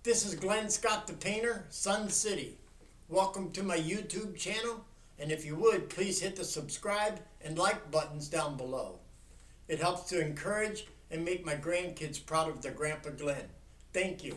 This is Glenn Scott the Painter, Sun City. Welcome to my YouTube channel, and if you would, please hit the subscribe and like buttons down below. It helps to encourage and make my grandkids proud of their Grandpa Glenn. Thank you.